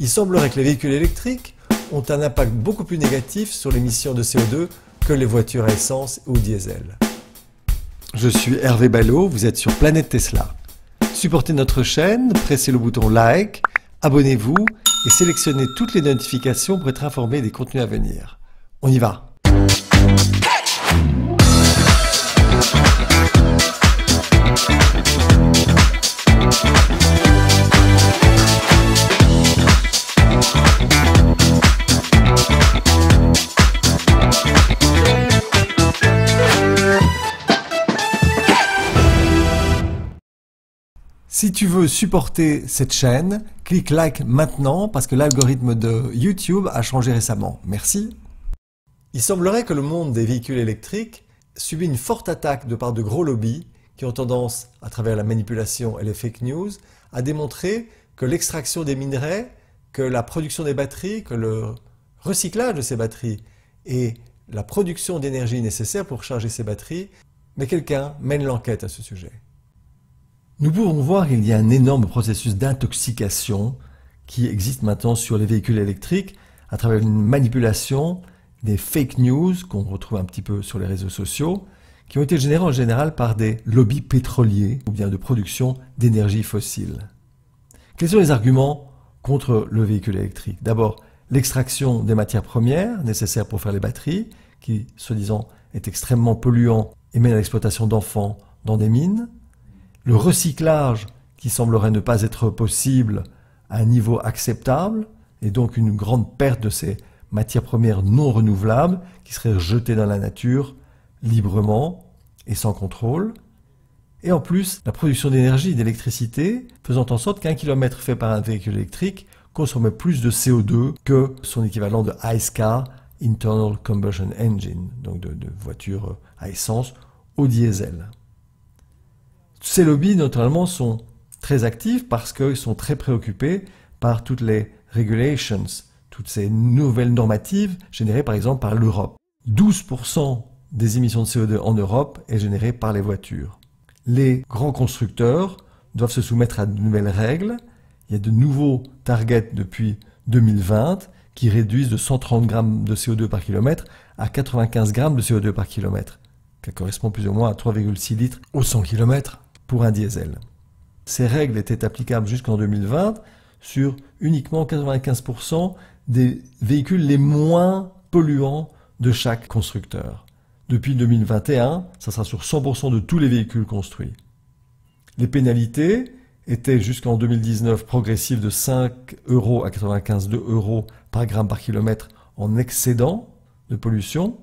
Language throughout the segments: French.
Il semblerait que les véhicules électriques ont un impact beaucoup plus négatif sur l'émission de CO2 que les voitures à essence ou diesel. Je suis Hervé Ballot, vous êtes sur Planète Tesla. Supportez notre chaîne, pressez le bouton like, abonnez-vous et sélectionnez toutes les notifications pour être informé des contenus à venir. On y va! Si tu veux supporter cette chaîne, clique like maintenant parce que l'algorithme de YouTube a changé récemment. Merci. Il semblerait que le monde des véhicules électriques subit une forte attaque de part de gros lobbies qui ont tendance, à travers la manipulation et les fake news, à démontrer que l'extraction des minerais, que la production des batteries, que le recyclage de ces batteries et la production d'énergie nécessaire pour charger ces batteries, mais quelqu'un mène l'enquête à ce sujet. Nous pouvons voir qu'il y a un énorme processus d'intoxication qui existe maintenant sur les véhicules électriques à travers une manipulation des fake news qu'on retrouve un petit peu sur les réseaux sociaux qui ont été générés en général par des lobbies pétroliers ou bien de production d'énergie fossile. Quels sont les arguments contre le véhicule électrique? D'abord, l'extraction des matières premières nécessaires pour faire les batteries qui, soi-disant, est extrêmement polluant et mène à l'exploitation d'enfants dans des mines. Le recyclage qui semblerait ne pas être possible à un niveau acceptable et donc une grande perte de ces matières premières non renouvelables qui seraient jetées dans la nature librement et sans contrôle. Et en plus, la production d'énergie et d'électricité faisant en sorte qu'un kilomètre fait par un véhicule électrique consommait plus de CO2 que son équivalent de ICE car, Internal Combustion Engine, donc de voitures à essence ou diesel. Ces lobbies, naturellement, sont très actifs parce qu'ils sont très préoccupés par toutes les regulations, toutes ces nouvelles normatives générées par exemple par l'Europe. 12% des émissions de CO2 en Europe est générée par les voitures. Les grands constructeurs doivent se soumettre à de nouvelles règles. Il y a de nouveaux targets depuis 2020 qui réduisent de 130 grammes de CO2 par kilomètre à 95 grammes de CO2 par kilomètre, qui correspond plus ou moins à 3,6 litres au 100 km pour un diesel. Ces règles étaient applicables jusqu'en 2020 sur uniquement 95% des véhicules les moins polluants de chaque constructeur. Depuis 2021, ça sera sur 100% de tous les véhicules construits. Les pénalités étaient jusqu'en 2019 progressives de 5 € à 95 € par gramme par kilomètre en excédent de pollution,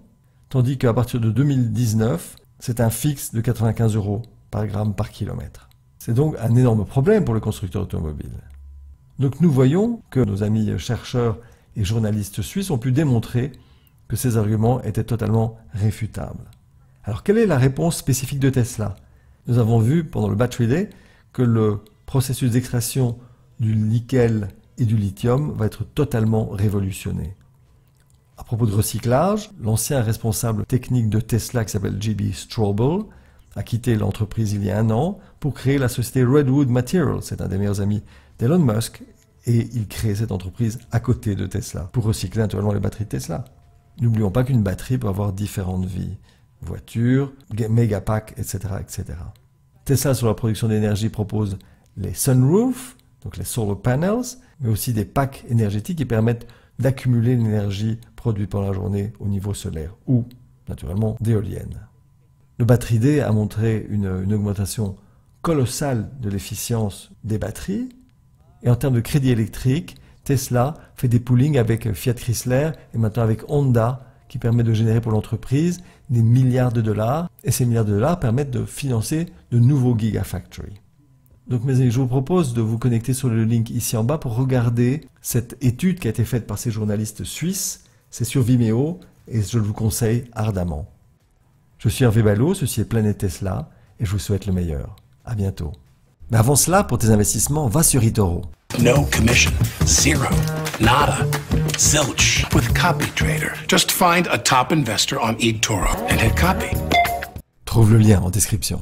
tandis qu'à partir de 2019, c'est un fixe de 95 € par gramme par kilomètre. C'est donc un énorme problème pour le constructeur automobile. Donc nous voyons que nos amis chercheurs et journalistes suisses ont pu démontrer que ces arguments étaient totalement réfutables. Alors quelle est la réponse spécifique de Tesla? Nous avons vu pendant le Battery Day que le processus d'extraction du nickel et du lithium va être totalement révolutionné. À propos de recyclage, l'ancien responsable technique de Tesla qui s'appelle J.B. Straubel a quitté l'entreprise il y a un an pour créer la société Redwood Materials. C'est un des meilleurs amis d'Elon Musk et il crée cette entreprise à côté de Tesla pour recycler naturellement les batteries de Tesla. N'oublions pas qu'une batterie peut avoir différentes vies. Voiture, mégapack, etc., etc. Tesla sur la production d'énergie propose les sunroofs, donc les solar panels, mais aussi des packs énergétiques qui permettent d'accumuler l'énergie produite pendant la journée au niveau solaire ou, naturellement, d'éoliennes. Le Battery Day a montré une augmentation colossale de l'efficience des batteries. Et en termes de crédit électrique, Tesla fait des poolings avec Fiat Chrysler et maintenant avec Honda qui permet de générer pour l'entreprise des milliards de dollars. Et ces milliards de dollars permettent de financer de nouveaux gigafactories. Donc mes amis, je vous propose de vous connecter sur le link ici en bas pour regarder cette étude qui a été faite par ces journalistes suisses. C'est sur Vimeo et je le vous conseille ardemment. Je suis Hervé Ballot, ceci est Planète Tesla et je vous souhaite le meilleur. À bientôt. Mais avant cela, pour tes investissements, va sur eToro. No commission, zero, nada, zilch with CopyTrader. Just find a top investor on eToro and hit copy. Trouve le lien en description.